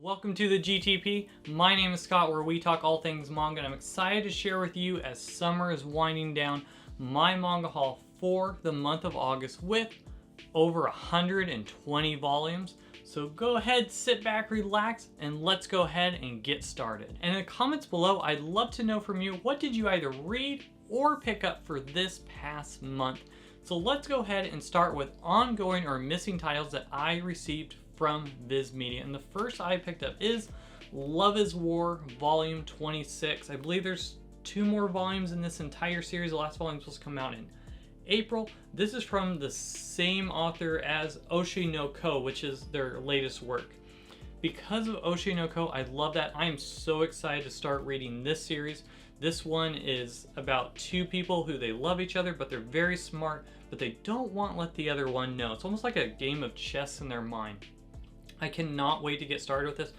Welcome to the GTP. My name is Scott, where we talk all things manga, and I'm excited to share with you as summer is winding down my manga haul for the month of August with over 120 volumes. So go ahead, sit back, relax, and let's go ahead and get started. And in the comments below, I'd love to know from you, what did you either read or pick up for this past month? So let's go ahead and start with ongoing or missing titles that I received from Viz Media. And the first I picked up is Love is War Volume 26. I believe there's 2 more volumes in this entire series. The last volume is supposed to come out in April. This is from the same author as Oshi no Ko, which is their latest work. Because of Oshi no Ko, I love that. I am so excited to start reading this series. This one is about 2 people who they love each other, but they're very smart, but they don't want to let the other one know. It's almost like a game of chess in their mind. I cannot wait to get started with this.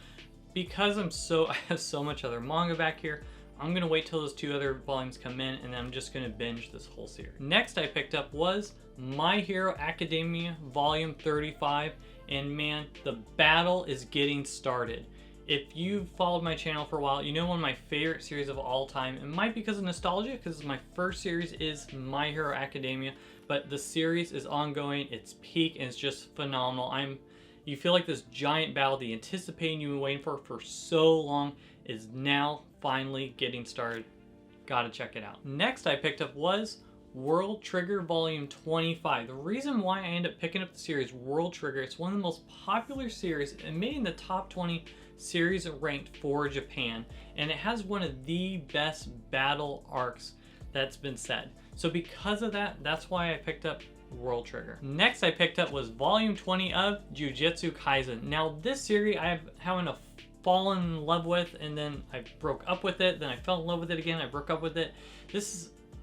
Because I have so much other manga back here, I'm going to wait till those 2 other volumes come in, and then I'm just going to binge this whole series. Next I picked up was My Hero Academia Volume 35, and man, the battle is getting started. If you've followed my channel for a while, you know one of my favorite series of all time. It might be because of nostalgia, because my first series is My Hero Academia, but the series is ongoing, it's peak, and it's just phenomenal. You feel like this giant battle, the anticipating you've been waiting for so long, is now finally getting started. Gotta check it out. Next I picked up was World Trigger Volume 25. The reason why I ended up picking up the series World Trigger, it's one of the most popular series and made in the top 20 series ranked for Japan, and it has one of the best battle arcs that's been said. So because of that, that's why I picked up World Trigger. Next I picked up was Volume 20 of Jujutsu Kaisen. Now this series I have having a fallen in love with, and then I broke up with it, then I fell in love with it again, I broke up with it.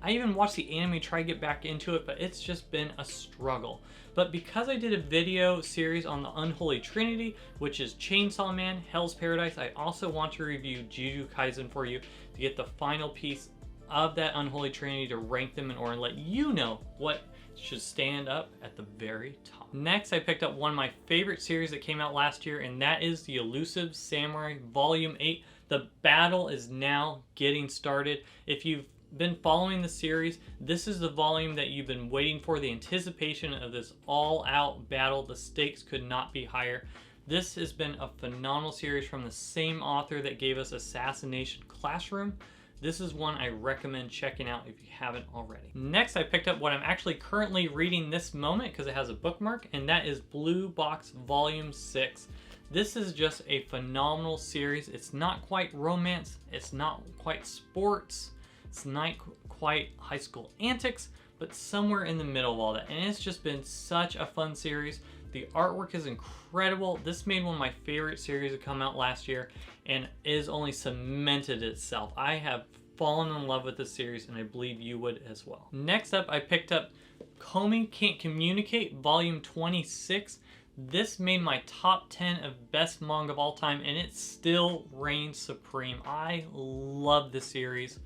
I even watched the anime, try to get back into it, but it's just been a struggle. But because I did a video series on the Unholy Trinity, which is Chainsaw Man, Hell's Paradise, I also want to review Jujutsu Kaisen for you to get the final piece of that Unholy Trinity, to rank them in order and let you know what should stand up at the very top. Next, I picked up one of my favorite series that came out last year, and that is The Elusive Samurai Volume 8. The battle is now getting started. If you've been following the series, this is the volume that you've been waiting for, the anticipation of this all-out battle. The stakes could not be higher. This has been a phenomenal series from the same author that gave us Assassination Classroom. This is one I recommend checking out if you haven't already. Next, I picked up what I'm actually currently reading this moment because it has a bookmark, and that is Blue Box Volume 6. This is just a phenomenal series. It's not quite romance, it's not quite sports, it's not quite high school antics, but somewhere in the middle of all that. And it's just been such a fun series. The artwork is incredible. This made one of my favorite series to come out last year, and is only cemented itself. I have fallen in love with this series, and I believe you would as well. Next up, I picked up Komi Can't Communicate Volume 26. This made my top 10 of best manga of all time, and it still reigns supreme. I love this series.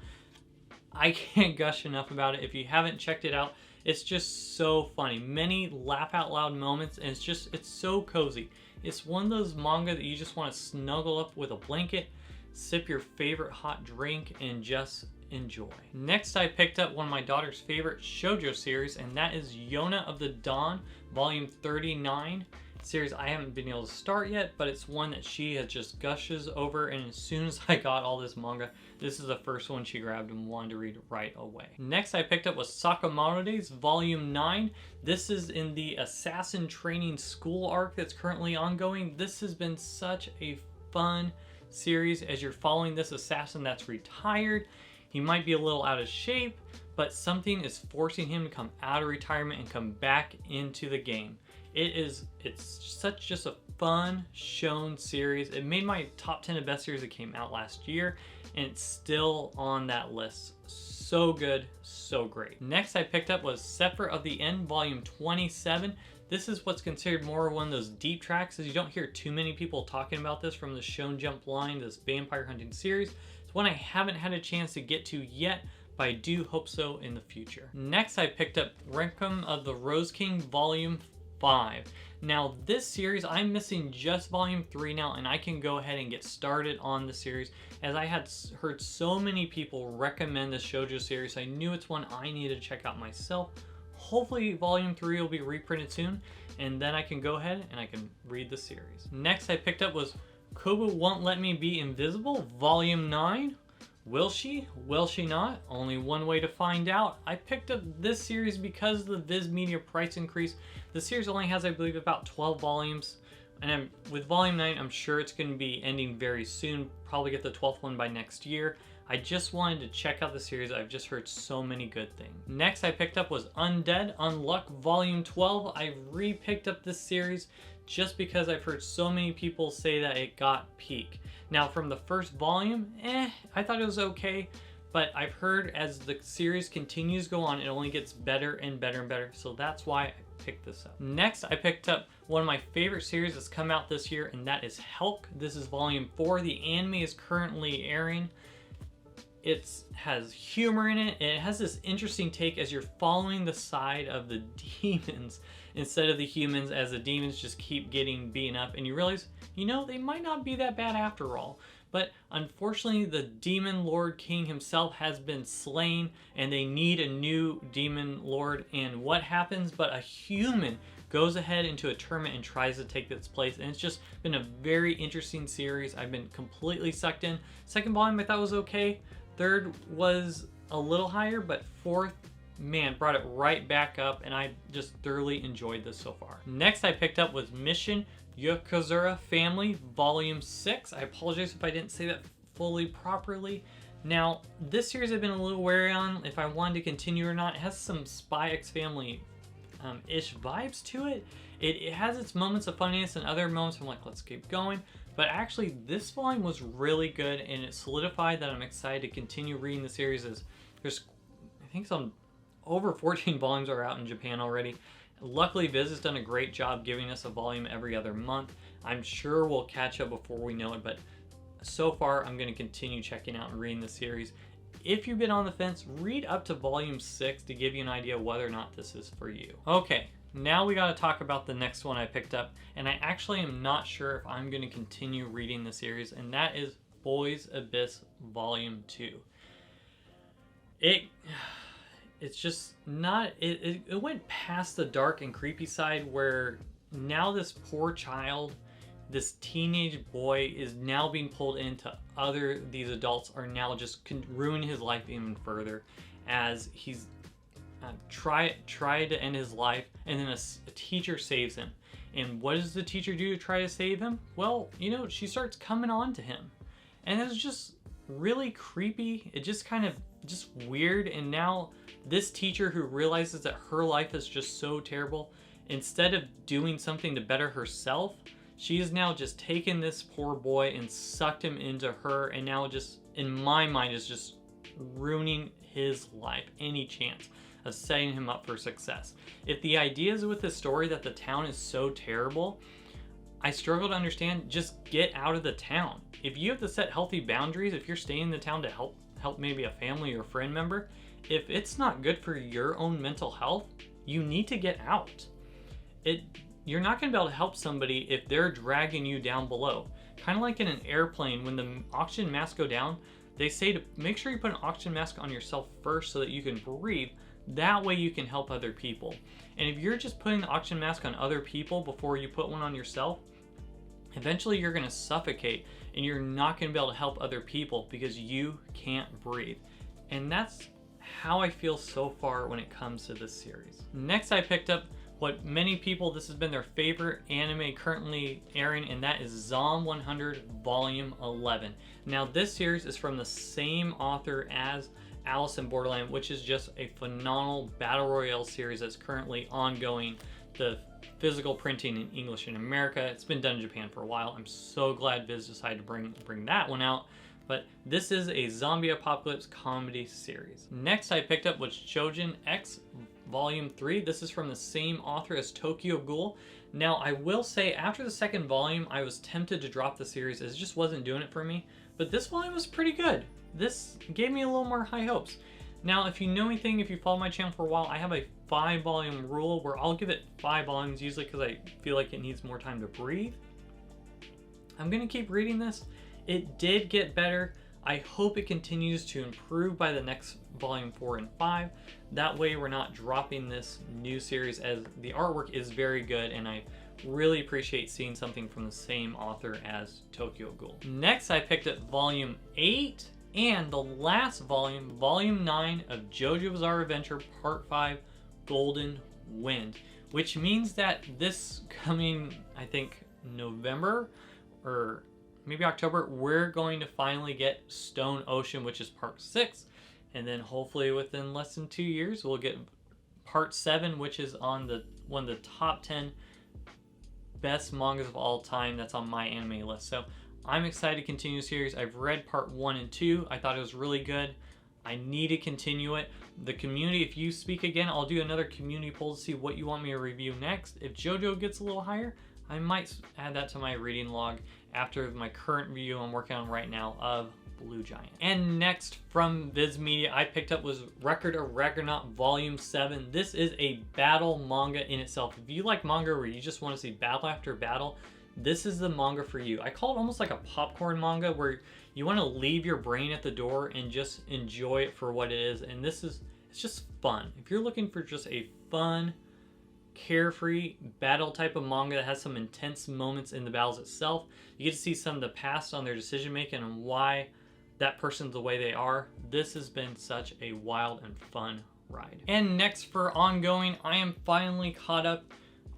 I can't gush enough about it. If you haven't checked it out, it's just so funny. Many laugh out loud moments, and it's so cozy. It's one of those manga that you just want to snuggle up with a blanket, sip your favorite hot drink, and just enjoy. Next, I picked up one of my daughter's favorite shoujo series, and that is Yona of the Dawn Volume 39. Series I haven't been able to start yet, but it's one that she has just gushes over, and as soon as I got all this manga, this is the first one she grabbed and wanted to read right away. Next I picked up was Sakamoto Days Volume 9. This is in the Assassin Training School arc that's currently ongoing. This has been such a fun series as you're following this assassin that's retired. He might be a little out of shape, but something is forcing him to come out of retirement and come back into the game. It's such just a fun shown series. It made my top 10 of best series that came out last year, and it's still on that list. So good, so great. Next I picked up was Sephir of the End Volume 27. This is what's considered more one of those deep tracks, as you don't hear too many people talking about this from the Shonen Jump line, this vampire hunting series. It's one I haven't had a chance to get to yet, but I do hope so in the future. Next I picked up Requiem of the Rose King Volume 5. Now this series, I'm missing just volume 3 now, and I can go ahead and get started on the series, as I had heard so many people recommend this shoujo series. I knew it's one I needed to check out myself. Hopefully volume 3 will be reprinted soon, and then I can go ahead and I can read the series. Next I picked up was Kobu Won't Let Me Be Invisible, volume 9. Will she? Will she not? Only one way to find out. I picked up this series because of the Viz Media price increase. The series only has, I believe, about 12 volumes. And with volume 9, I'm sure it's going to be ending very soon. Probably get the 12th one by next year. I just wanted to check out the series. I've just heard so many good things. Next I picked up was Undead Unluck Volume 12. I re-picked up this series just because I've heard so many people say that it got peak. Now from the first volume, I thought it was okay, but I've heard as the series continues to go on, it only gets better and better and better, so that's why I picked this up. Next, I picked up one of my favorite series that's come out this year, and that is Helk. This is volume 4. The anime is currently airing. It has humor in it, and it has this interesting take as you're following the side of the demons instead of the humans, as the demons just keep getting beaten up, and you realize, you know, they might not be that bad after all. But unfortunately, the demon lord king himself has been slain, and they need a new demon lord. And what happens but a human goes ahead into a tournament and tries to take its place, and it's just been a very interesting series. I've been completely sucked in. Second volume I thought was okay. Third was a little higher, but fourth, man, brought it right back up, and I just thoroughly enjoyed this so far. Next I picked up was Mission Yokozuna Family Volume 6. I apologize if I didn't say that fully properly. Now, this series I've been a little wary on if I wanted to continue or not. It has some Spy X Family ish vibes to it. It has its moments of funniness and other moments I'm like, let's keep going. But actually, this volume was really good, and it solidified that I'm excited to continue reading the series. As there's, I think, some over 14 volumes are out in Japan already. Luckily, Viz has done a great job giving us a volume every other month. I'm sure we'll catch up before we know it, but so far, I'm going to continue checking out and reading the series. If you've been on the fence, read up to volume 6 to give you an idea whether or not this is for you. Okay. Now we got to talk about the next one I picked up, and I actually am not sure if I'm going to continue reading the series, and that is Boys Abyss Volume 2. It's just not, it went past the dark and creepy side, where now this poor child, this teenage boy, is now being pulled into these adults are now just ruining his life even further, as he's tried to end his life, and then a teacher saves him. And what does the teacher do to try to save him? Well, you know, she starts coming on to him, and it's just really creepy. It just kind of just weird. And now this teacher, who realizes that her life is just so terrible, instead of doing something to better herself, she has now just taken this poor boy and sucked him into her, and now just, in my mind, is just ruining his life, any chance of setting him up for success. If the idea is with the story that the town is so terrible, I struggle to understand, just get out of the town. If you have to set healthy boundaries, if you're staying in the town to help maybe a family or friend member, if it's not good for your own mental health, you need to get out. You're not going to be able to help somebody if they're dragging you down below. Kind of like in an airplane, when the oxygen masks go down, they say to make sure you put an oxygen mask on yourself first so that you can breathe. That way you can help other people. And if you're just putting the oxygen mask on other people before you put one on yourself, eventually you're going to suffocate, and you're not going to be able to help other people because you can't breathe. And that's how I feel so far when it comes to this series. Next, I picked up what many people, this has been their favorite anime currently airing, and that is Zom 100 Volume 11. Now this series is from the same author as Alice in Borderland, which is just a phenomenal battle royale series that's currently ongoing. The physical printing in English in America, it's been done in Japan for a while. I'm so glad Viz decided to bring that one out. But this is a zombie apocalypse comedy series. Next I picked up was Shojin X Volume 3. This is from the same author as Tokyo Ghoul. Now I will say, after the second volume, I was tempted to drop the series as it just wasn't doing it for me. But this volume was pretty good. This gave me a little more high hopes. Now, if you know anything, if you follow my channel for a while, I have a 5-volume rule where I'll give it 5 volumes usually because I feel like it needs more time to breathe. I'm gonna keep reading this. It did get better. I hope it continues to improve by the next volume 4 and 5. That way we're not dropping this new series, as the artwork is very good and I really appreciate seeing something from the same author as Tokyo Ghoul. Next, I picked up volume 8 and the last volume, volume 9 of JoJo Bizarre Adventure Part 5, Golden Wind, which means that this coming, I think, November or maybe October, we're going to finally get Stone Ocean, which is part 6. And then hopefully within less than 2 years, we'll get part 7, which is on one of the top 10 best mangas of all time. That's on my anime list. So I'm excited to continue the series. I've read part 1 and 2. I thought it was really good. I need to continue it. The community, if you speak again, I'll do another community poll to see what you want me to review next. If JoJo gets a little higher, I might add that to my reading log after my current review I'm working on right now of Blue Giant. And next from Viz Media, I picked up was Record of Ragnarok Volume 7. This is a battle manga in itself. If you like manga where you just want to see battle after battle, this is the manga for you. I call it almost like a popcorn manga where you want to leave your brain at the door and just enjoy it for what it is. And it's just fun. If you're looking for just a fun, carefree battle type of manga that has some intense moments in the battles itself, you get to see some of the past on their decision making and why that person's the way they are. This has been such a wild and fun ride. And next for ongoing, I am finally caught up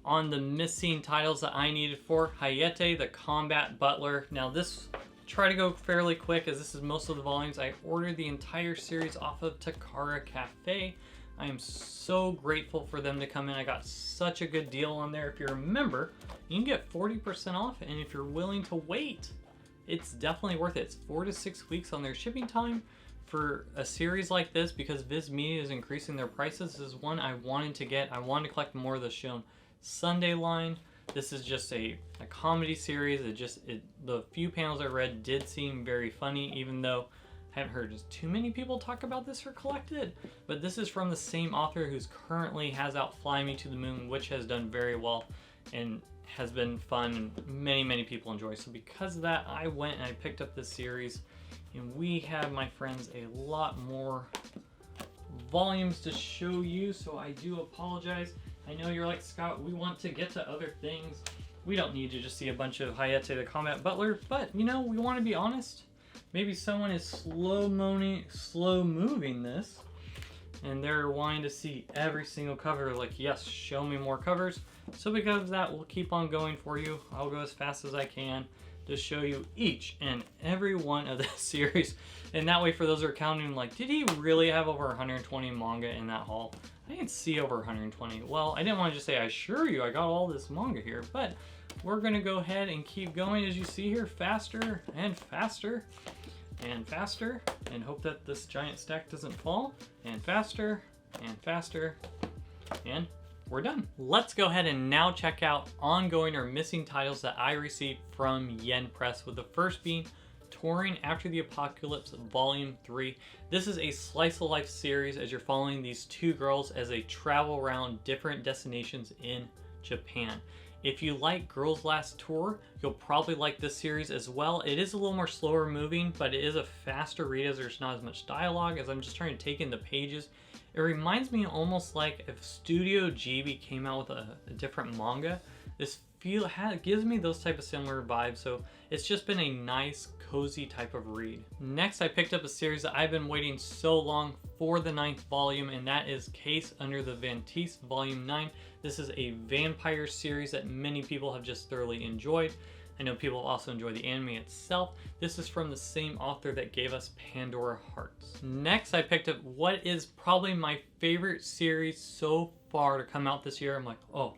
on the missing titles that I needed for Hayate the Combat Butler. Now this, try to go fairly quick as this is most of the volumes. I ordered the entire series off of Takara Cafe. I am so grateful for them to come in. I got such a good deal on there. If you remember, you can get 40% off, and if you're willing to wait, it's definitely worth it. It's 4 to 6 weeks on their shipping time for a series like this because Viz Media is increasing their prices. This is one I wanted to get. I wanted to collect more of the Shown Sunday line. This is just a comedy series. The few panels I read did seem very funny, even though I haven't heard too many people talk about this or collect it. But this is from the same author who's currently has out Fly Me to the Moon, which has done very well and has been fun and many people enjoy. So because of that, I went and I picked up this series, and we have, my friends, a lot more volumes to show you, so I do apologize. I know you're like, Scott, we want to get to other things. We don't need to just see a bunch of Hayate the Combat Butler, but you know, we want to be honest. Maybe someone is slow moving this and they're wanting to see every single cover, like, yes, show me more covers. So because of that, we'll keep on going for you. I'll go as fast as I can to show you each and every one of the series. And that way, for those who are counting, like, did he really have over 120 manga in that haul? I didn't see over 120. Well, I didn't want to just say, I assure you I got all this manga here, but we're gonna go ahead and keep going, as you see here, faster and faster and faster, and hope that this giant stack doesn't fall, and faster and faster, and we're done. Let's go ahead and now check out ongoing or missing titles that I received from Yen Press, with the first being Touring After the Apocalypse Volume 3. This is a slice of life series as you're following these two girls as they travel around different destinations in Japan. If you like Girls Last Tour, you'll probably like this series as well. It is a little more slower moving, but it is a faster read as there's not as much dialogue, as I'm just trying to take in the pages. It reminds me almost like if Studio Ghibli came out with a different manga. This gives me those type of similar vibes, so it's just been a nice, cozy type of read. Next, I picked up a series that I've been waiting so long for, the 9th volume, and that is Case Under the Ventiste Volume 9. This is a vampire series that many people have just thoroughly enjoyed. I know people also enjoy the anime itself. This is from the same author that gave us Pandora Hearts. Next, I picked up what is probably my favorite series so far to come out this year. I'm like, oh,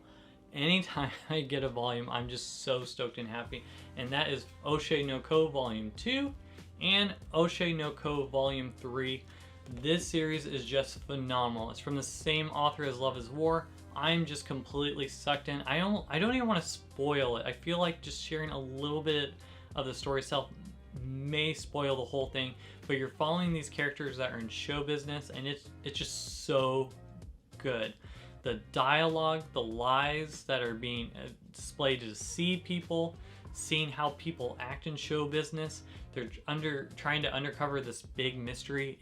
anytime I get a volume, I'm just so stoked and happy. And that is Oshe no Ko Volume 2 and Oshe no Ko Volume 3. This series is just phenomenal. It's from the same author as Love is War. I'm just completely sucked in. I don't even want to spoil it. I feel like just sharing a little bit of the story itself may spoil the whole thing, but you're following these characters that are in show business, and it's just so good. The dialogue, the lies that are being displayed to deceive people, seeing how people act in show business. They're trying to uncover this big mystery.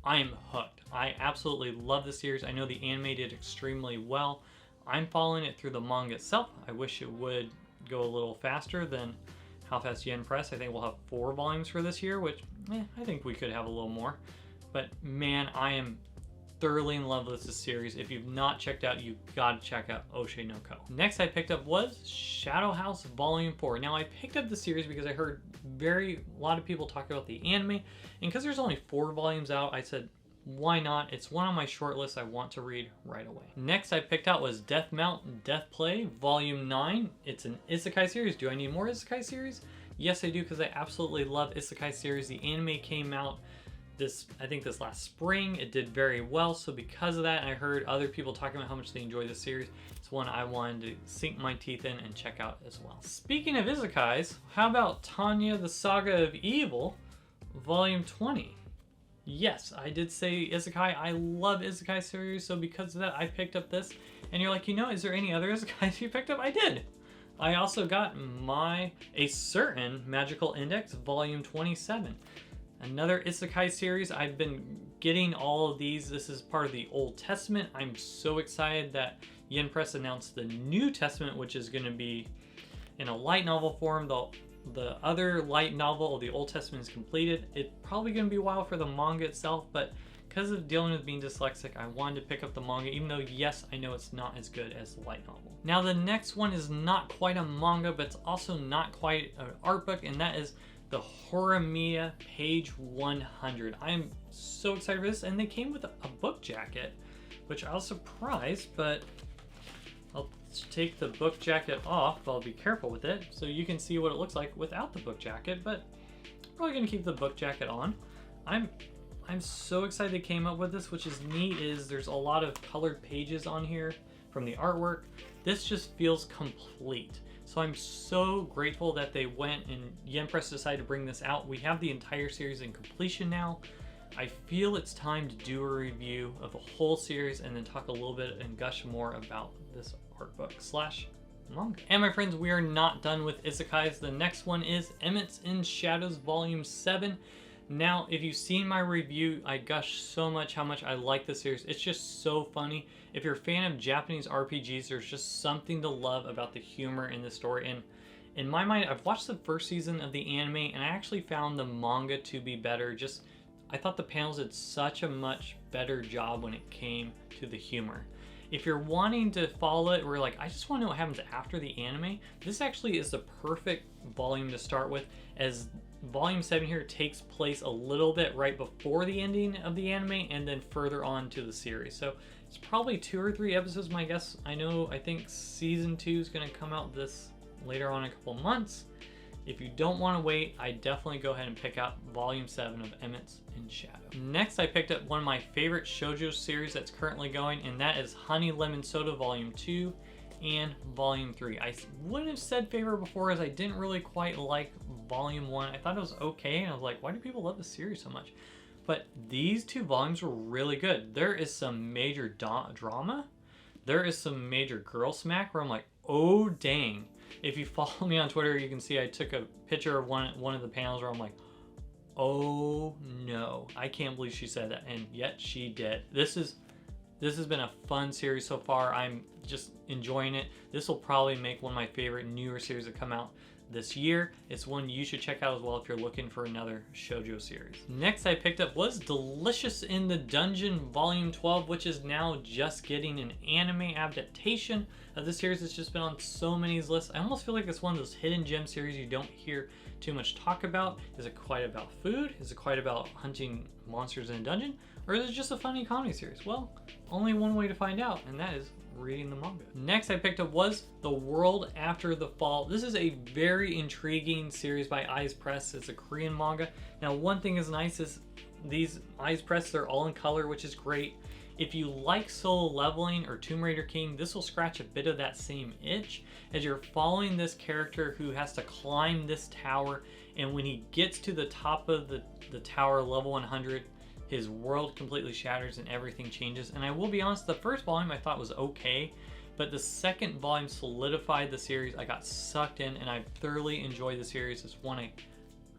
I am hooked. I absolutely love the series. I know the anime did extremely well. I'm following it through the manga itself. I wish it would go a little faster than how fast Yen Press. I think we'll have 4 volumes for this year, which I think we could have a little more. But man, I am thoroughly in love with this series. If you've not checked out, you gotta check out Oshe no Ko. Next I picked up was Shadow House Volume 4. Now I picked up the series because I heard a lot of people talk about the anime, and because there's only 4 volumes out, I said, why not? It's one on my short list I want to read right away. Next I picked out was Death Mount Death Play Volume 9. It's an isekai series. Do I need more isekai series? Yes, I do, because I absolutely love isekai series. The anime came out I think this last spring. It did very well, so because of that, and I heard other people talking about how much they enjoy the series, it's one I wanted to sink my teeth in and check out as well. Speaking of isekais, how about Tanya the Saga of Evil Volume 20? Yes, I did say isekai. I love isekai series, so because of that, I picked up this. And you're like, is there any other isekais you picked up? I did. I also got A Certain Magical Index Volume 27. Another isekai series. I've been getting all of these. This is part of the Old Testament. I'm so excited that Yen Press announced the New Testament, which is going to be in a light novel form. The other light novel of the Old Testament is completed. It's probably going to be a while for the manga itself, but because of dealing with being dyslexic, I wanted to pick up the manga, even though, yes, I know it's not as good as the light novel. Now, the next one is not quite a manga, but it's also not quite an art book, and that is the Horimiya Page 100. I'm so excited for this, and they came with a book jacket, which I was surprised, but I'll take the book jacket off. I'll be careful with it so you can see what it looks like without the book jacket, but I'm probably gonna keep the book jacket on. I'm so excited they came up with this. Which is neat is there's a lot of colored pages on here from the artwork. This just feels complete. So I'm so grateful that they went and Yen Press decided to bring this out. We have the entire series in completion now. I feel it's time to do a review of the whole series and then talk a little bit and gush more about this art book / manga. And my friends, we are not done with isekais. The next one is Emmets in Shadows Volume 7. Now, if you've seen my review, I gush so much how much I like the series. It's just so funny. If you're a fan of Japanese RPGs, there's just something to love about the humor in the story. And in my mind, I've watched the first season of the anime, and I actually found the manga to be better. I thought the panels did such a much better job when it came to the humor. If you're wanting to follow it, where like, I just want to know what happens after the anime, this actually is the perfect volume to start with, as Volume 7 here takes place a little bit right before the ending of the anime and then further on to the series. So it's probably 2 or 3 episodes, my guess. I think Season 2 is going to come out later on in a couple months. If you don't want to wait, I definitely go ahead and pick out Volume 7 of Emmets in Shadow. Next, I picked up one of my favorite shoujo series that's currently going, and that is Honey Lemon Soda Volume 2 and Volume 3. I wouldn't have said favorite before, as I didn't really quite like Volume 1. I thought it was okay, and I was like, why do people love this series so much? But these 2 volumes were really good. There is some major drama. There is some major girl smack where I'm like, oh dang. If you follow me on Twitter, you can see I took a picture of one of the panels where I'm like, oh no, I can't believe she said that, and yet she did. This has been a fun series so far. I'm just enjoying it. This will probably make one of my favorite newer series that come out this year. It's one you should check out as well if you're looking for another shoujo series. Next I picked up was Delicious in the Dungeon Volume 12, which is now just getting an anime adaptation of the series. It's just been on so many lists. I almost feel like it's one of those hidden gem series you don't hear too much talk about. Is it quite about food? Is it quite about hunting monsters in a dungeon? Or is it just a funny comedy series? Well, only one way to find out, and that is reading the manga. Next I picked up was The World After the Fall. This is a very intriguing series by Eyes Press. It's a Korean manga. Now, one thing is nice is these Eyes Press, they're all in color, which is great. If you like Solo Leveling or Tomb Raider King, this will scratch a bit of that same itch, as you're following this character who has to climb this tower And when he gets to the top of the tower, level 100, his world completely shatters and everything changes. And I will be honest, the first volume I thought was okay, but the second volume solidified the series. I got sucked in and I thoroughly enjoyed the series. It's one I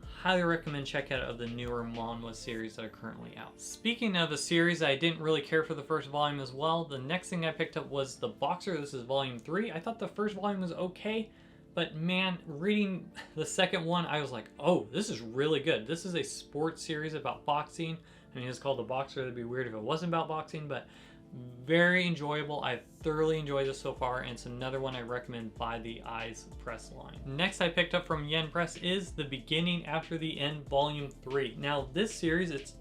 highly recommend check out of the newer manhwa series that are currently out. Speaking of a series I didn't really care for the first volume as well, the next thing I picked up was The Boxer. This is volume 3. I thought the first volume was okay, but man, reading the second one, I was like, oh, this is really good. This is a sports series about boxing. I mean, it's called The Boxer. It'd be weird if it wasn't about boxing, but very enjoyable. I've thoroughly enjoyed this so far, and it's another one I recommend by the Eyes Press line. Next I picked up from Yen Press is The Beginning After the End Volume 3. Now this series, it's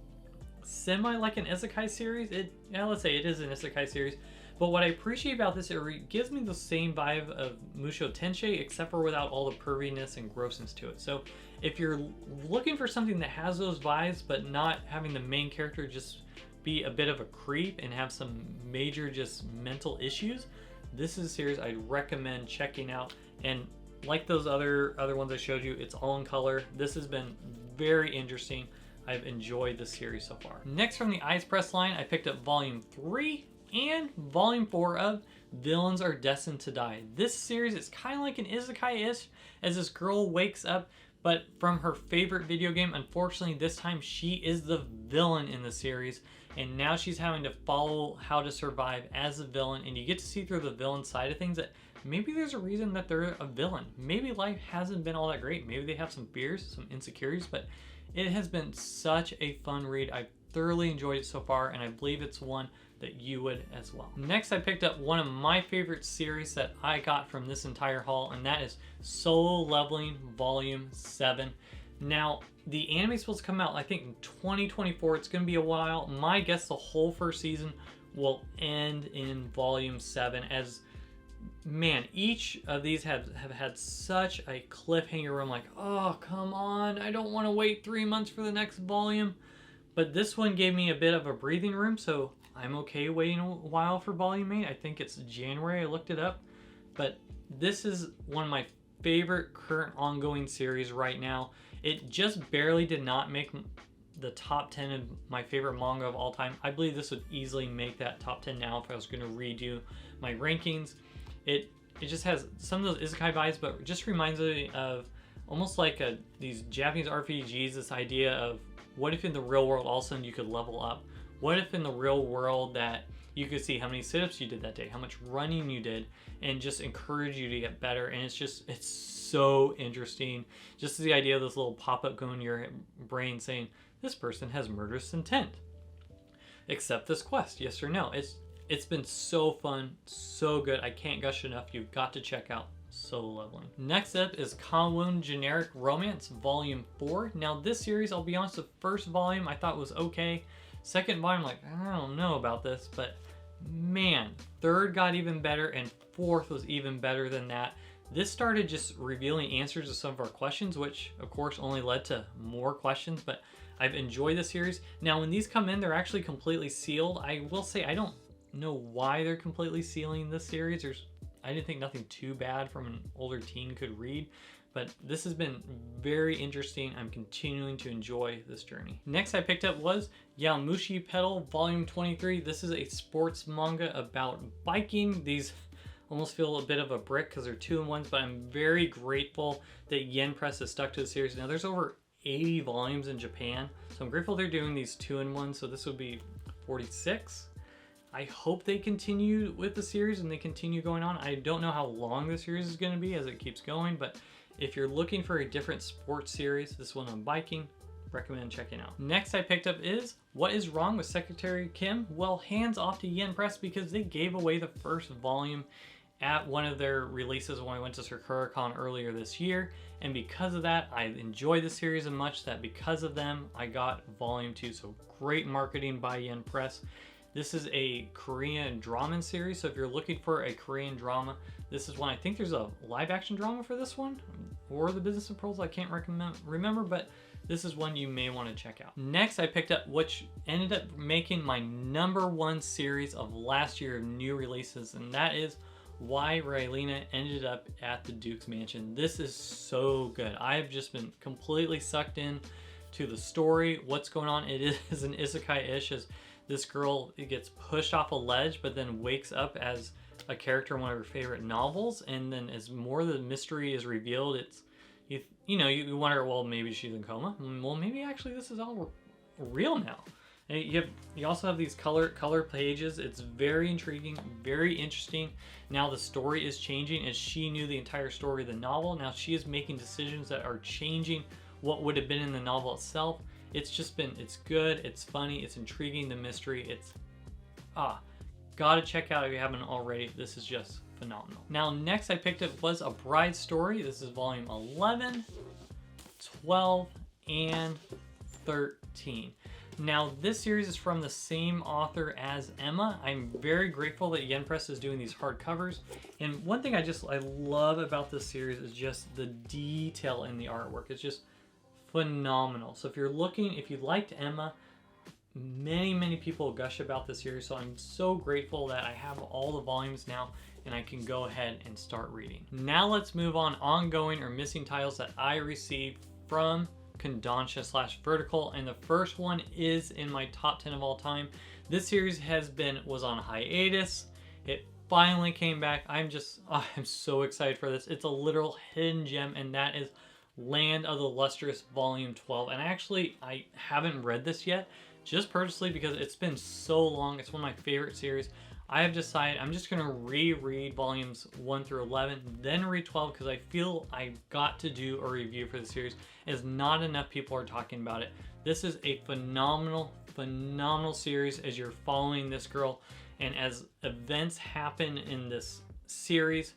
semi like an isekai series. Let's say it is an isekai series, but what I appreciate about this, it gives me the same vibe of Musho Tensei, except for without all the perviness and grossness to it. So if you're looking for something that has those vibes, but not having the main character just be a bit of a creep and have some major just mental issues, this is a series I'd recommend checking out. And like those other ones I showed you, it's all in color. This has been very interesting. I've enjoyed the series so far. Next from the Eyes Press line, I picked up volume 3 and volume 4 of Villains Are Destined to Die. This series is kind of like an isekai-ish, as this girl wakes up, but from her favorite video game. Unfortunately, this time she is the villain in the series, and now she's having to follow how to survive as a villain, and you get to see through the villain side of things that maybe there's a reason that they're a villain. Maybe life hasn't been all that great. Maybe they have some fears, some insecurities, but it has been such a fun read. I've thoroughly enjoyed it so far, and I believe it's one that you would as well. Next, I picked up one of my favorite series that I got from this entire haul, and that is Solo Leveling Volume 7. Now, the anime is supposed to come out, I think, in 2024. It's going to be a while. My guess, the whole first season will end in Volume 7, as, man, each of these have had such a cliffhanger where I'm like, oh, come on, I don't want to wait 3 months for the next volume. But this one gave me a bit of a breathing room, so I'm okay waiting a while for Volume 8. I think it's January, I looked it up. But this is one of my favorite current ongoing series right now. It just barely did not make the top 10 of my favorite manga of all time. I believe this would easily make that top 10 now if I was going to redo my rankings. It just has some of those isekai vibes, but it just reminds me of almost like these Japanese RPGs, this idea of what if in the real world all of a sudden you could level up? What if in the real world that you could see how many sit-ups you did that day, how much running you did, and just encourage you to get better. And it's so interesting. Just the idea of this little pop-up going in your brain saying, this person has murderous intent. Accept this quest, yes or no. It's been so fun, so good. I can't gush enough. You've got to check out Solo Leveling. Next up is Kanwon Generic Romance Volume 4. Now this series, I'll be honest, the first volume I thought was okay. Second volume, like, I don't know about this, but man, third got even better, and fourth was even better than that. This started just revealing answers to some of our questions, which of course only led to more questions, but I've enjoyed the series. Now when these come in, they're actually completely sealed. I will say I don't know why they're completely sealing this series. I didn't think nothing too bad from an older teen could read, but this has been very interesting. I'm continuing to enjoy this journey. Next I picked up was Yamushi Pedal Volume 23. This is a sports manga about biking. These almost feel a bit of a brick because they're 2-in-1s, but I'm very grateful that Yen Press has stuck to the series. Now there's over 80 volumes in Japan, so I'm grateful they're doing these 2-in-1s, so this would be 46. I hope they continue with the series and they continue going on. I don't know how long the series is going to be as it keeps going, but if you're looking for a different sports series, this one on biking, recommend checking out. Next I picked up is What is Wrong with Secretary Kim? Well, hands off to Yen Press because they gave away the first volume at one of their releases when I went to SakuraCon earlier this year, and because of that I enjoyed the series so much that because of them I got Volume 2, so great marketing by Yen Press. This is a Korean drama series, so if you're looking for a Korean drama, this is one. I think there's a live action drama for this one, or The Business of Pearls, I can't remember, but this is one you may want to check out. Next, I picked up which ended up making my #1 series of last year of new releases, and that is why Rylena ended up at the Duke's mansion. This is so good. I've just been completely sucked in to the story, what's going on. It is an isekai-ish, as this girl gets pushed off a ledge but then wakes up as a character in one of her favorite novels, and then as more of the mystery is revealed, it's you wonder, well, maybe she's in coma. Well, maybe actually this is all real now. And you also have these color pages. It's very intriguing, very interesting. Now the story is changing, as she knew the entire story of the novel. Now she is making decisions that are changing what would have been in the novel itself. It's good, it's funny, it's intriguing, the mystery, gotta check out if you haven't already. This is just phenomenal. Now next I picked up was A Bride's Story. This is volume 11, 12, and 13. Now this series is from the same author as Emma. I'm very grateful that Yen Press is doing these hardcovers. And one thing I love about this series is just the detail in the artwork. It's just phenomenal. So if you liked Emma, many people gush about this series, so I'm so grateful that I have all the volumes now and I can go ahead and start reading. Now let's move on ongoing or missing titles that I received from Kodansha / Vertical, and the first one is in my top 10 of all time. This series was on hiatus. It finally came back. I'm so excited for this. It's a literal hidden gem, and that is Land of the Lustrous Volume 12. And actually, I haven't read this yet, just purposely because it's been so long. It's one of my favorite series. I have decided I'm just going to reread volumes 1 through 11, then read 12, because I feel I've got to do a review for the series, as not enough people are talking about it. This is a phenomenal series as you're following this girl, and as events happen in this series,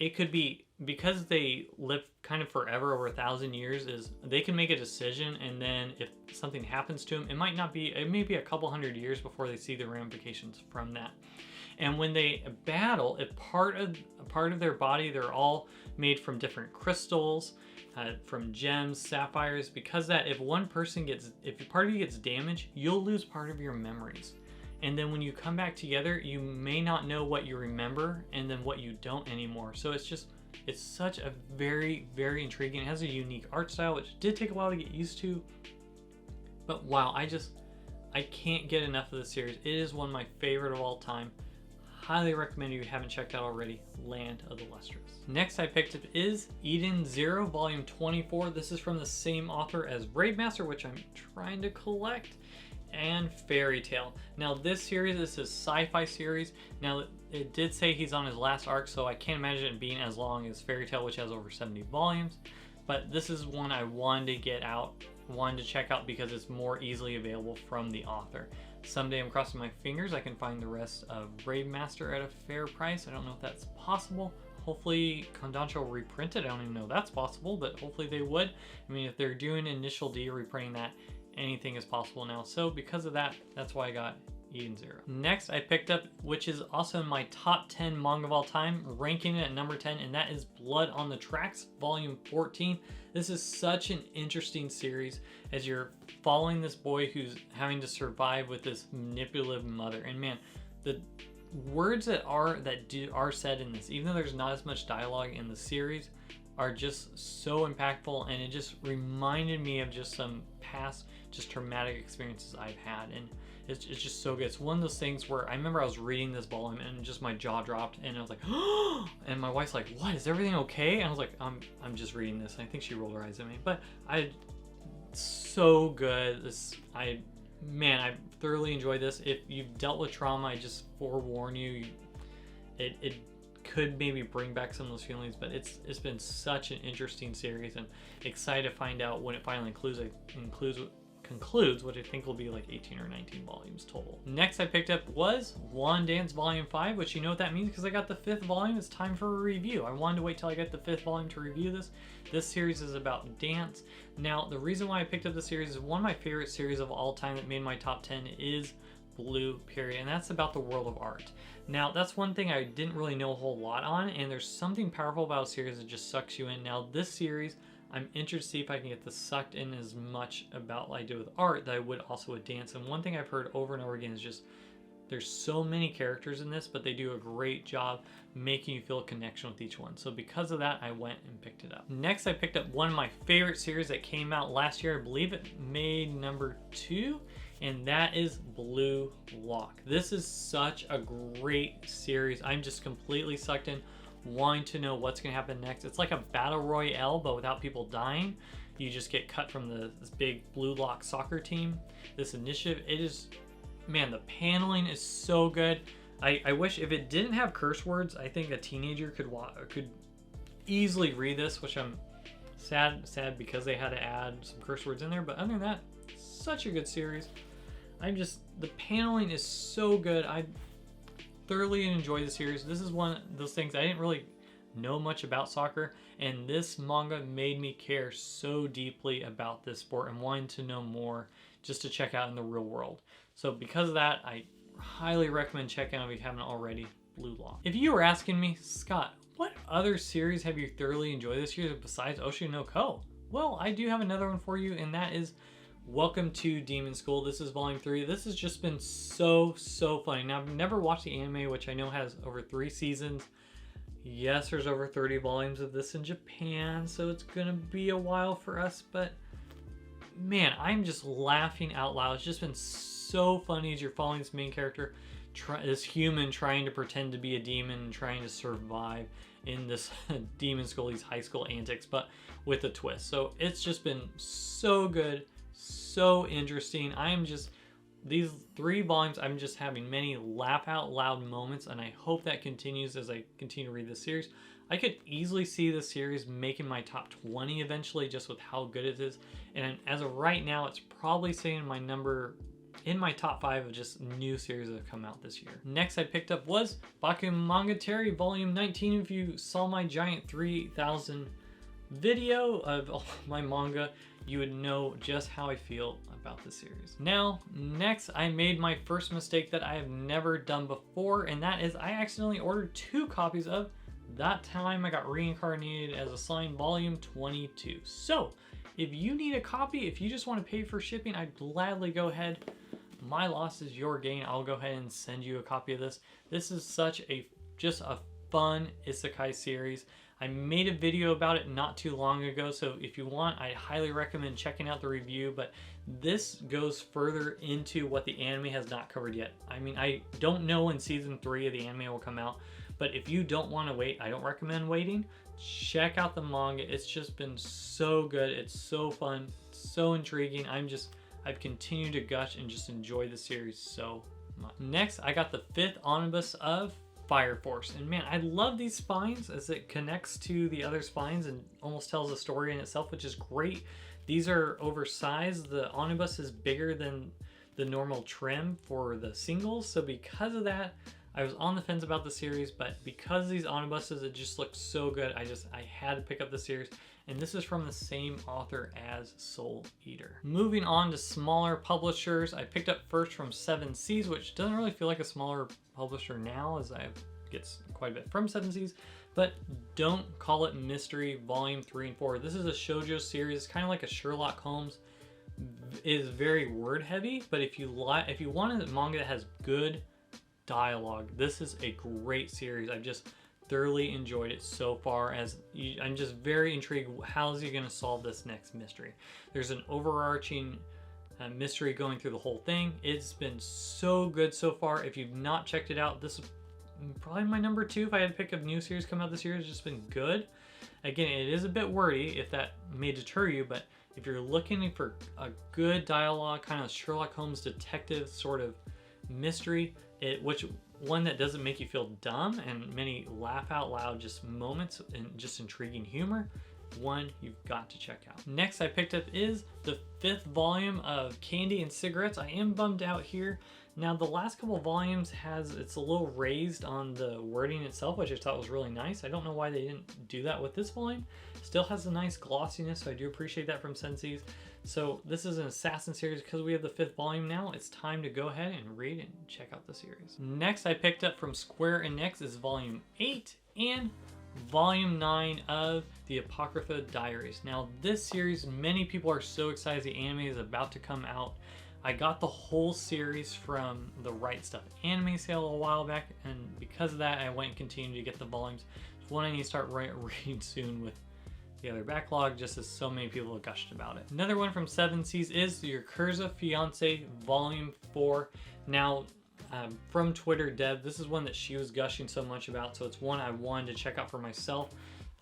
it could be, because they live kind of forever, over 1,000 years, is they can make a decision, and then if something happens to them, it may be a couple hundred years before they see the ramifications from that. And when they battle, if part of their body, they're all made from different crystals, from gems, sapphires, because that if part of you gets damaged, you'll lose part of your memories. And then when you come back together, you may not know what you remember and then what you don't anymore. So it's such a very intriguing. It has a unique art style, which did take a while to get used to. But wow, I can't get enough of this series. It is one of my favorite of all time. Highly recommend, if you haven't checked out already, Land of the Lustrous. Next I picked up is Eden Zero, volume 24. This is from the same author as Raidmaster, which I'm trying to collect, and Fairy Tail. Now this is a sci-fi series. Now it did say he's on his last arc, so I can't imagine it being as long as Fairy Tail, which has over 70 volumes. But this is one I wanted to check out because it's more easily available from the author. Someday, I'm crossing my fingers, I can find the rest of Raidmaster at a fair price. I don't know if that's possible. Hopefully Kodansha will reprint it. I don't even know if that's possible, but hopefully they would. I mean, if they're doing Initial D, reprinting that, anything is possible now. So because of that, that's why I got Eden Zero. Next I picked up, which is also in my top 10 manga of all time, ranking it at number 10, and that is Blood on the Tracks, volume 14. This is such an interesting series as you're following this boy who's having to survive with this manipulative mother. And man, the words that are said in this, even though there's not as much dialogue in the series, are just so impactful, and it just reminded me of just some past traumatic experiences I've had, and it's just so good. It's one of those things where I remember I was reading this volume and just my jaw dropped, and I was like, oh, and my wife's like, what, is everything okay? And I was like, I'm just reading this. And I think she rolled her eyes at me, but so good. I thoroughly enjoyed this. If you've dealt with trauma, I just forewarn you, it could maybe bring back some of those feelings, but it's been such an interesting series, and excited to find out when it finally concludes, which I think will be like 18 or 19 volumes total. Next I picked up was Wand Dance Volume 5, which you know what that means because I got the 5th volume. It's time for a review. I wanted to wait till I got the 5th volume to review this. This series is about dance. Now the reason why I picked up the series is one of my favorite series of all time that made my top 10 is Blue Period, and that's about the world of art. Now that's one thing I didn't really know a whole lot on, and there's something powerful about a series that just sucks you in. Now this series, I'm interested to see if I can get this sucked in as much about what I do with art that I would also with dance. And one thing I've heard over and over again is just There's so many characters in this, but they do a great job making you feel a connection with each one. So because of that, I went and picked it up. Next, I picked up one of my favorite series that came out last year. I believe it made number 2, and that is Blue Lock. This is such a great series. I'm just completely sucked in, wanting to know what's going to happen next. It's like a battle royale, but without people dying. You just get cut from this big Blue Lock soccer team. This initiative, it is, man, the paneling is so good. I wish if it didn't have curse words, I think a teenager could easily read this, which I'm sad because they had to add some curse words in there. But other than that, such a good series. The paneling is so good. I thoroughly enjoy the series. This is one of those things I didn't really know much about soccer, and this manga made me care so deeply about this sport and wanting to know more just to check out in the real world. So because of that, I highly recommend checking out if you haven't already, Blue Lock. If you were asking me, Scott, what other series have you thoroughly enjoyed this year besides Oshi no Ko? Well, I do have another one for you, and that is Welcome to Demon School. This is volume 3. This has just been so funny. Now, I've never watched the anime, which I know has over 3 seasons. Yes, there's over 30 volumes of this in Japan, so it's gonna be a while for us, but man, I'm just laughing out loud. It's just been so funny as you're following this main character, this human trying to pretend to be a demon and trying to survive in this demon school, these high school antics, but with a twist. So it's just been so good, so interesting. These 3 volumes, I'm just having many laugh out loud moments, and I hope that continues as I continue to read this series. I could easily see this series making my top 20 eventually, just with how good it is. And as of right now, it's probably staying in my top 5 of just new series that have come out this year. Next I picked up was Bakemonogatari Volume 19. If you saw my giant 3,000 video of all my manga, you would know just how I feel about the series. Now, next I made my first mistake that I have never done before, and that is I accidentally ordered 2 copies of That Time I Got Reincarnated as a Slime Volume 22. So, if you need a copy, if you just want to pay for shipping, I'd gladly go ahead. My loss is your gain. I'll go ahead and send you a copy of this. This is just a fun isekai series. I made a video about it not too long ago, so if you want, I highly recommend checking out the review, but this goes further into what the anime has not covered yet. I mean, I don't know when season 3 of the anime will come out, but if you don't want to wait, I don't recommend waiting. Check out the manga. It's just been so good. It's so fun, so intriguing. I've continued to gush and just enjoy the series so much. Next, I got the 5th omnibus of Fire Force, and man, I love these spines as it connects to the other spines and almost tells a story in itself, which is great. These are oversized. The omnibus is bigger than the normal trim for the singles, so because of that, I was on the fence about the series, but because of these omnibuses, it just looks so good. I had to pick up the series, and this is from the same author as Soul Eater. Moving on to smaller publishers, I picked up first from 7 Seas, which doesn't really feel like a smaller publisher now, as I get quite a bit from 7 Seas, but Don't Call It Mystery Volume 3 and 4. This is a shoujo series. It's kind of like a Sherlock Holmes. It is very word heavy, but if you want a manga that has good dialogue, this is a great series. I've just thoroughly enjoyed it so far. I'm just very intrigued, how is he going to solve this next mystery. There's an overarching mystery going through the whole thing. It's been so good so far. If you've not checked it out, this is probably my number 2 if I had to pick a new series come out this year. It's just been good. Again, it is a bit wordy if that may deter you, but if you're looking for a good dialogue, kind of Sherlock Holmes detective sort of mystery, one that doesn't make you feel dumb and many laugh out loud just moments and just intriguing humor, one you've got to check out. Next I picked up is the 5th volume of Candy and Cigarettes. I am bummed out here. Now the last couple volumes it's a little raised on the wording itself, which I thought was really nice. I don't know why they didn't do that with this volume. Still has a nice glossiness, so I do appreciate that from Senseis. So this is an assassin series. Because we have the 5th volume now, it's time to go ahead and read and check out the series. Next I picked up from Square Enix is volume 8 and volume 9 of the Apocrypha Diaries. Now this series, many people are so excited the anime is about to come out. I got the whole series from the Right Stuff anime sale a while back, and because of that, I went and continued to get the volumes. It's one I need to start reading soon with the other backlog, just as so many people have gushed about it. Another one from Seven Seas is Yakuza Fiance Volume 4. Now, from Twitter Deb, this is one that she was gushing so much about, so it's one I wanted to check out for myself.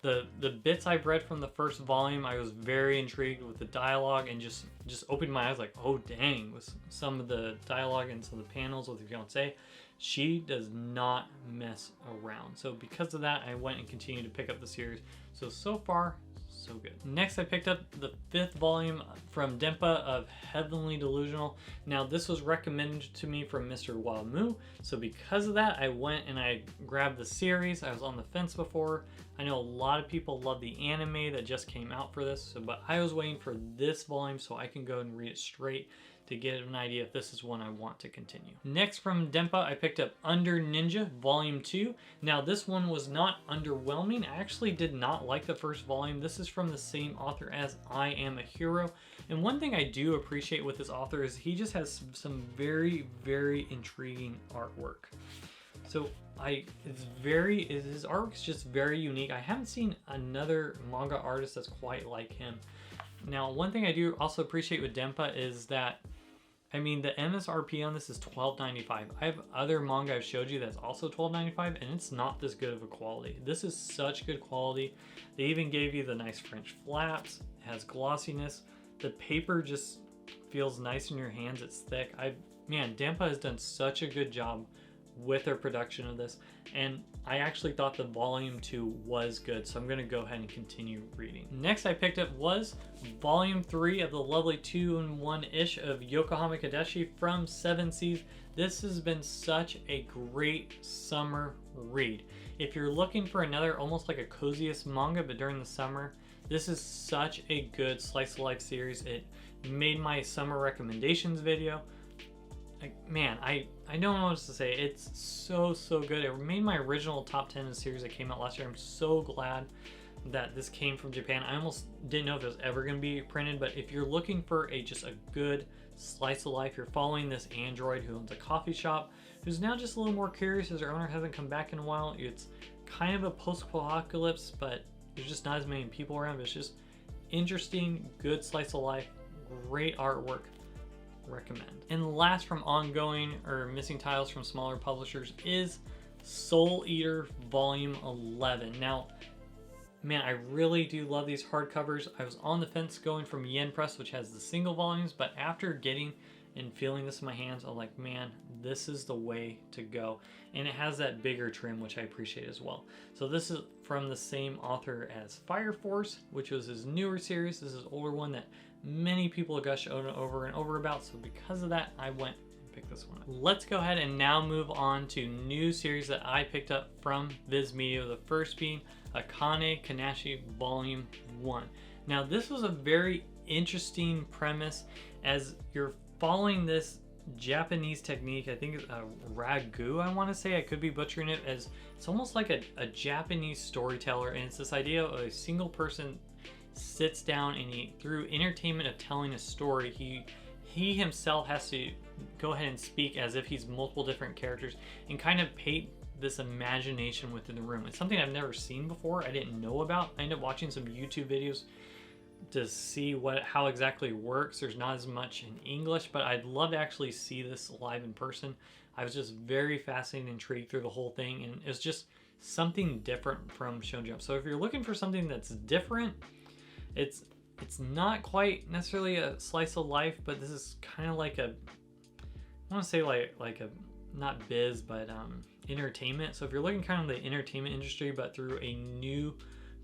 The bits I've read from the first volume, I was very intrigued with the dialogue and just opened my eyes like, oh dang, with some of the dialogue and some of the panels with the fiance. She does not mess around. So because of that, I went and continued to pick up the series. So far, so good. Next, I picked up the 5th volume from Dempa of Heavenly Delusional. Now, this was recommended to me from Mr. Wamu, so because of that, I went and I grabbed the series. I was on the fence before. I know a lot of people love the anime that just came out for this, but I was waiting for this volume so I can go and read it straight to get an idea if this is one I want to continue. Next from Dempa, I picked up Under Ninja Volume 2. Now this one was not underwhelming. I actually did not like the first volume. This is from the same author as I Am a Hero. And one thing I do appreciate with this author is he just has some very, very intriguing artwork. So his artwork is just very unique. I haven't seen another manga artist that's quite like him. Now, one thing I do also appreciate with Dempa is that, I mean, the MSRP on this is $12.95. I have other manga I've showed you that's also $12.95, and it's not this good of a quality. This is such good quality. They even gave you the nice French flaps. It has glossiness. The paper just feels nice in your hands. It's thick. Man, Dempa has done such a good job with their production of this, and I actually thought the volume 2 was good, so I'm going to go ahead and continue reading. Next I picked up was volume 3 of the lovely 2-in-1-ish of Yokohama Kadeshi from Seven Seas. This has been such a great summer read. If you're looking for another almost like a coziest manga but during the summer, this is such a good slice of life series. It made my summer recommendations video. Man, I don't know what else to say. It's so good. It made my original top 10 in the series that came out last year. I'm so glad that this came from Japan. I almost didn't know if it was ever going to be printed, but if you're looking for just a good slice of life, you're following this android who owns a coffee shop, who's now just a little more curious as her owner hasn't come back in a while. It's kind of a post-apocalypse, but there's just not as many people around. But it's just interesting, good slice of life, great artwork. Recommend. And last from ongoing or missing titles from smaller publishers is Soul Eater Volume 11. Now, man, I really do love these hardcovers. I was on the fence going from Yen Press, which has the single volumes, but after getting and feeling this in my hands, I'm like, man, this is the way to go. And it has that bigger trim, which I appreciate as well. So this is from the same author as Fire Force, which was his newer series. This is an older one that many people gush over and over about, so because of that, I went and picked this one up. Let's go ahead and now move on to new series that I picked up from Viz Media, the first being Akane Kanashi Volume 1. Now, this was a very interesting premise as you're following this Japanese technique. I think it's a ragu, I want to say. I could be butchering it, as it's almost like a Japanese storyteller, and it's this idea of a single person sits down and through entertainment of telling a story, he himself has to go ahead and speak as if he's multiple different characters and kind of paint this imagination within the room. It's something I've never seen before. I didn't know about. I ended up watching some YouTube videos to see how exactly it works. There's not as much in English, but I'd love to actually see this live in person. I was just very fascinated and intrigued through the whole thing, and it's just something different from Shonen Jump. So if you're looking for something that's different, it's not quite necessarily a slice of life, but this is kind of like I want to say like a, not biz, but entertainment. So if you're looking kind of the entertainment industry, but through a new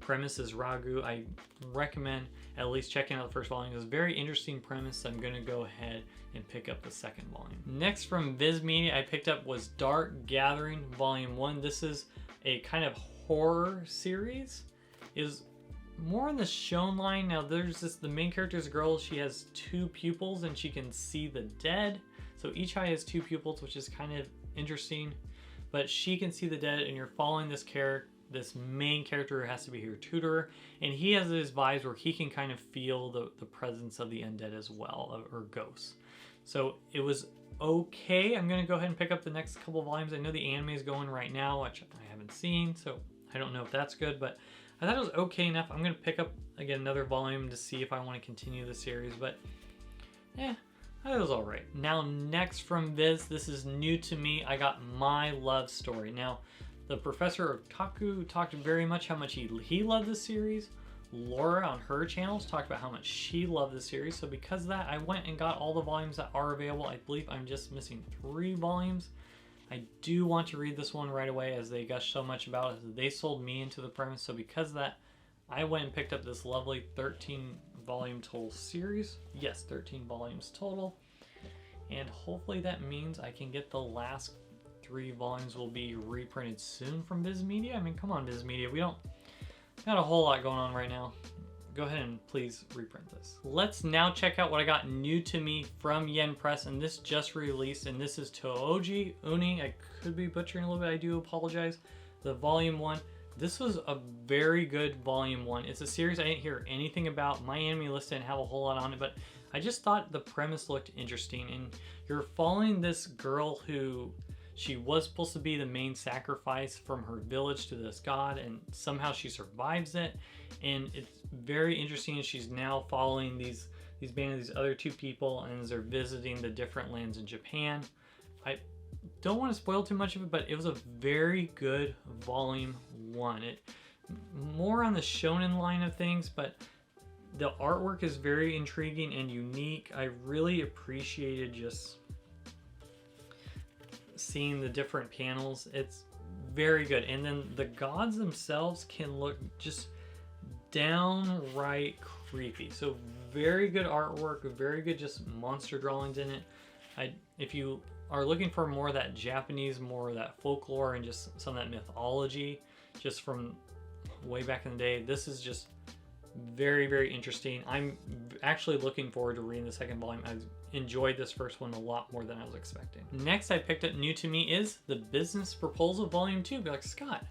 premise as ragu, I recommend at least checking out the first volume. It's a very interesting premise, so I'm going to go ahead and pick up the second volume. Next from Viz Media I picked up was Dark Gathering Volume 1. This is a kind of horror series. Is more in the shown line. Now there's the main character is a girl. She has 2 pupils and she can see the dead. So each eye has 2 pupils, which is kind of interesting. But she can see the dead, and you're following this main character who has to be her tutor, and he has his vibes where he can kind of feel the presence of the undead as well, or ghosts. So it was okay. I'm gonna go ahead and pick up the next couple volumes. I know the anime is going right now, which I haven't seen, so I don't know if that's good, but I thought it was okay enough. I'm gonna pick up again another volume to see if I want to continue the series, but yeah, I thought it was all right. Now next from Viz, this is new to me. I got My Love Story. Now the professor Otaku talked very much how much he loved this series. Laura on her channels talked about how much she loved the series. So because of that, I went and got all the volumes that are available. I believe I'm just missing 3 volumes. I do want to read this one right away as they gush so much about it. They sold me into the premise. So because of that, I went and picked up this lovely 13 volume total series. Yes, 13 volumes total. And hopefully that means I can get the last 3 volumes will be reprinted soon from Viz Media. I mean, come on, Viz Media. We don't got a whole lot going on right now. Go ahead and please reprint this. Let's now check out what I got new to me from Yen Press, and this just released, and this is Touji Uni. I could be butchering a little bit, I do apologize. The volume 1. This was a very good volume 1. It's a series I didn't hear anything about. My anime list didn't have a whole lot on it, but I just thought the premise looked interesting, and you're following this girl who she was supposed to be the main sacrifice from her village to this god, and somehow she survives it. And it's very interesting. She's now following these other 2 people, and as they're visiting the different lands in Japan. I don't want to spoil too much of it, but it was a very good volume 1. It more on the shonen line of things, but the artwork is very intriguing and unique. I really appreciated just seeing the different panels. It's very good. And then the gods themselves can look just downright creepy. So very good artwork, very good just monster drawings in it. If you are looking for more of that Japanese, more of that folklore and just some of that mythology just from way back in the day, this is just very, very interesting. I'm actually looking forward to reading the second volume. I've enjoyed this first one a lot more than I was expecting. Next I picked up new to me is The Business Proposal Volume 2. Be like, Scott,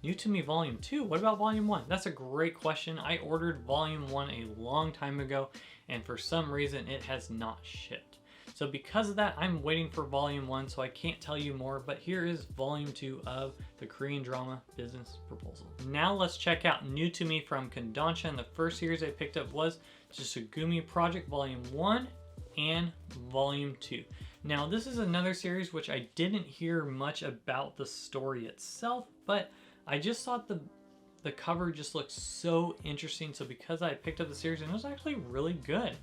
new to me Volume 2? What about Volume 1? That's a great question. I ordered Volume 1 a long time ago, and for some reason it has not shipped. So because of that, I'm waiting for Volume 1, so I can't tell you more, but here is Volume 2 of the Korean drama Business Proposal. Now let's check out new to me from Kodansha, and the first series I picked up was Tsugumi Project Volume 1 and Volume 2. Now this is another series which I didn't hear much about the story itself, but I just thought the cover just looked so interesting, so because I picked up the series, and it was actually really good.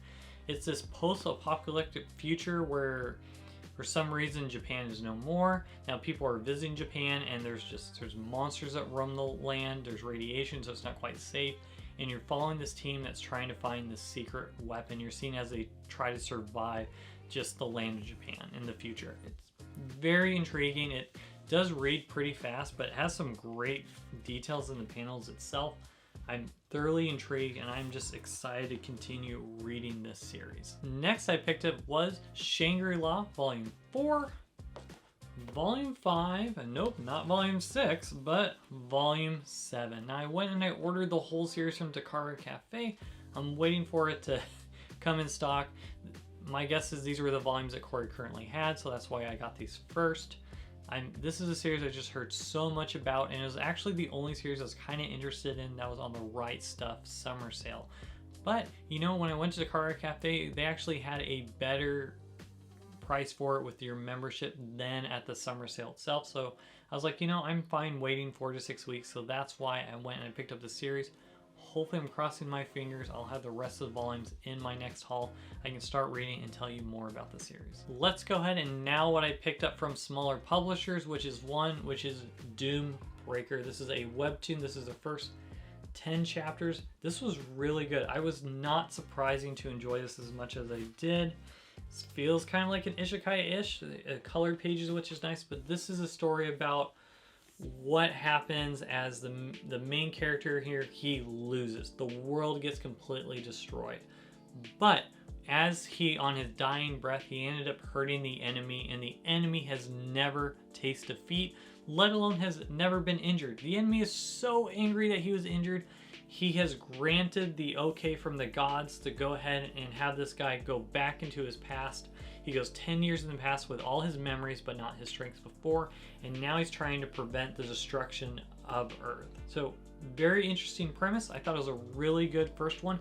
It's this post-apocalyptic future where for some reason Japan is no more. Now people are visiting Japan, and there's monsters that roam the land. There's radiation, so it's not quite safe. And you're following this team that's trying to find this secret weapon. You're seeing as they try to survive just the land of Japan in the future. It's very intriguing. It does read pretty fast, but it has some great details in the panels itself. I'm thoroughly intrigued, and I'm just excited to continue reading this series. Next I picked up was Shangri-La Volume 4, Volume 5, and nope, not Volume 6, but Volume 7. Now I went and I ordered the whole series from Takara Cafe. I'm waiting for it to come in stock. My guess is these were the volumes that Corey currently had, so that's why I got these first. This is a series I just heard so much about, and it was actually the only series I was kind of interested in that was on the Right Stuff summer sale. But, you know, when I went to the Takara Cafe, they actually had a better price for it with your membership than at the summer sale itself. So I was like, you know, I'm fine waiting 4 to 6 weeks, so that's why I went and I picked up the series. Hopefully, I'm crossing my fingers. I'll have the rest of the volumes in my next haul. I can start reading and tell you more about the series. Let's go ahead and now what I picked up from smaller publishers, which is Doom Breaker. This is a webtoon. This is the first 10 chapters. This was really good. I was not surprising to enjoy this as much as I did. This feels kind of like an isekai-ish, colored pages, which is nice, but this is a story about what happens as the main character here, he loses. The world gets completely destroyed. But as he, on his dying breath, he ended up hurting the enemy, and the enemy has never tasted defeat, let alone has never been injured. The enemy is so angry that he was injured, he has granted the okay from the gods to go ahead and have this guy go back into his past. He goes 10 years in the past with all his memories, but not his strengths before. And now he's trying to prevent the destruction of Earth. So very interesting premise. I thought it was a really good first one.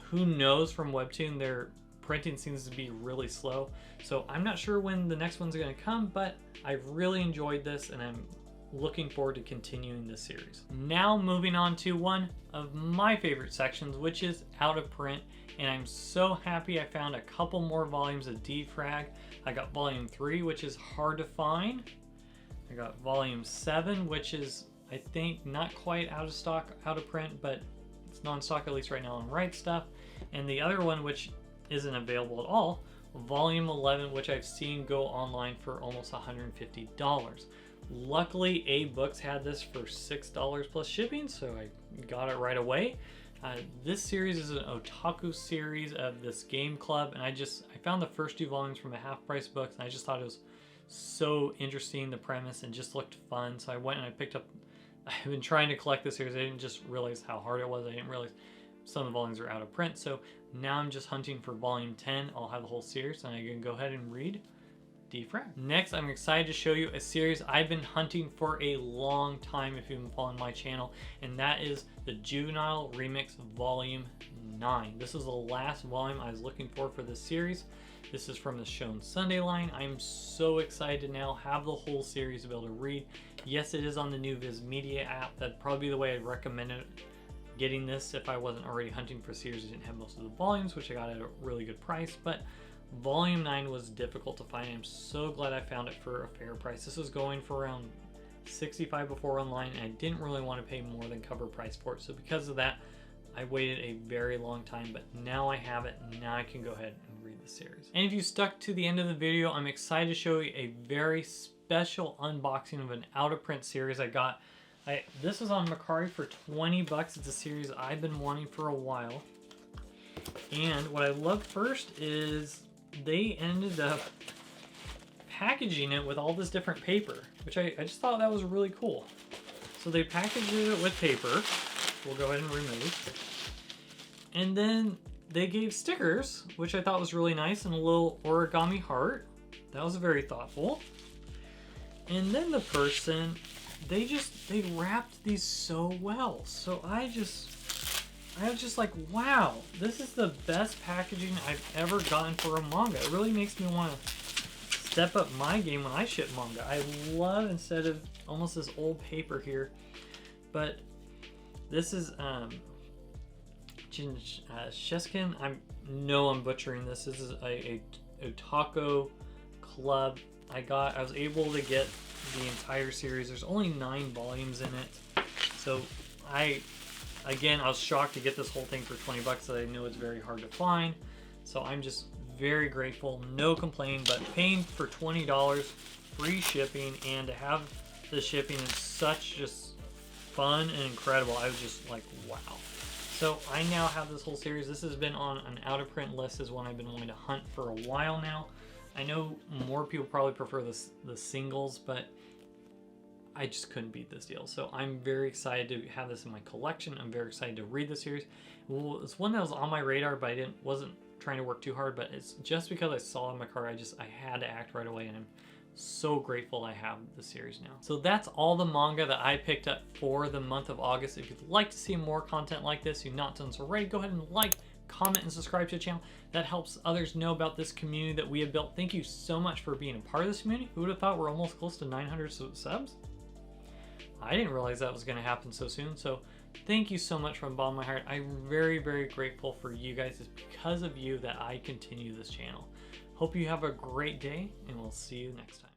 Who knows, from Webtoon, their printing seems to be really slow. So I'm not sure when the next one's going to come, but I've really enjoyed this and I'm looking forward to continuing this series. Now moving on to one of my favorite sections, which is out of print. And I'm so happy I found a couple more volumes of Defrag. I got volume 3, which is hard to find. I got volume 7, which is, I think, not quite out of stock, out of print, but it's non-stock at least right now on Right Stuff. And the other one, which isn't available at all, volume 11, which I've seen go online for almost $150. Luckily, A Books had this for $6 plus shipping, so I got it right away. This series is an otaku series of this game club, and I found the first 2 volumes from a half-price books, and I just thought it was so interesting, the premise, and just looked fun. So I went and I picked up. I've been trying to collect this series. I didn't just realize how hard it was. I didn't realize some of the volumes are out of print. So now I'm just hunting for volume 10. I'll have the whole series, and I can go ahead and read Defrag. Next, I'm excited to show you a series I've been hunting for a long time if you've been following my channel, and that is the Juvenile Remix Volume 9. This is the last volume I was looking for this series. This is from the Shown Sunday line. I'm so excited to now have the whole series to be able to read. Yes, it is on the new Viz Media app. That'd probably be the way I'd recommend it, getting this if I wasn't already hunting for series. I didn't have most of the volumes, which I got at a really good price, but Volume 9 was difficult to find. I'm so glad I found it for a fair price. This was going for around $65 before online, and I didn't really want to pay more than cover price for it. So because of that, I waited a very long time, but now I have it. Now I can go ahead and read the series. And if you stuck to the end of the video, I'm excited to show you a very special unboxing of an out-of-print series I got. This was on Mercari for 20 bucks. It's a series I've been wanting for a while. And what I love first is they ended up packaging it with all this different paper, which I just thought that was really cool. So they packaged it with paper. We'll go ahead and remove. And then they gave stickers, which I thought was really nice, and a little origami heart. That was very thoughtful. And then the person, they wrapped these so well. So I was just like, wow, this is the best packaging I've ever gotten for a manga. It really makes me want to step up my game when I ship manga. I love, instead of almost this old paper here, but this is Sheskin. I'm butchering this. This is a otaku club. I was able to get the entire series. There's only 9 volumes in it. So I was shocked to get this whole thing for 20 bucks that I know it's very hard to find. So I'm just very grateful, no complaint, but paying for $20, free shipping, and to have the shipping is such just fun and incredible. I was just like, wow. So I now have this whole series. This has been on an out of print list, is one I've been wanting to hunt for a while now. I know more people probably prefer the singles, but I just couldn't beat this deal. So I'm very excited to have this in my collection. I'm very excited to read the series. Well, it's one that was on my radar, but I wasn't trying to work too hard, but it's just because I saw it in my car, I had to act right away, and I'm so grateful I have the series now. So that's all the manga that I picked up for the month of August. If you'd like to see more content like this, you've not done so already, go ahead and like, comment, and subscribe to the channel. That helps others know about this community that we have built. Thank you so much for being a part of this community. Who would have thought we're almost close to 900 subs? I didn't realize that was going to happen so soon. So thank you so much from the bottom of my heart. I'm very, very grateful for you guys. It's because of you that I continue this channel. Hope you have a great day, and we'll see you next time.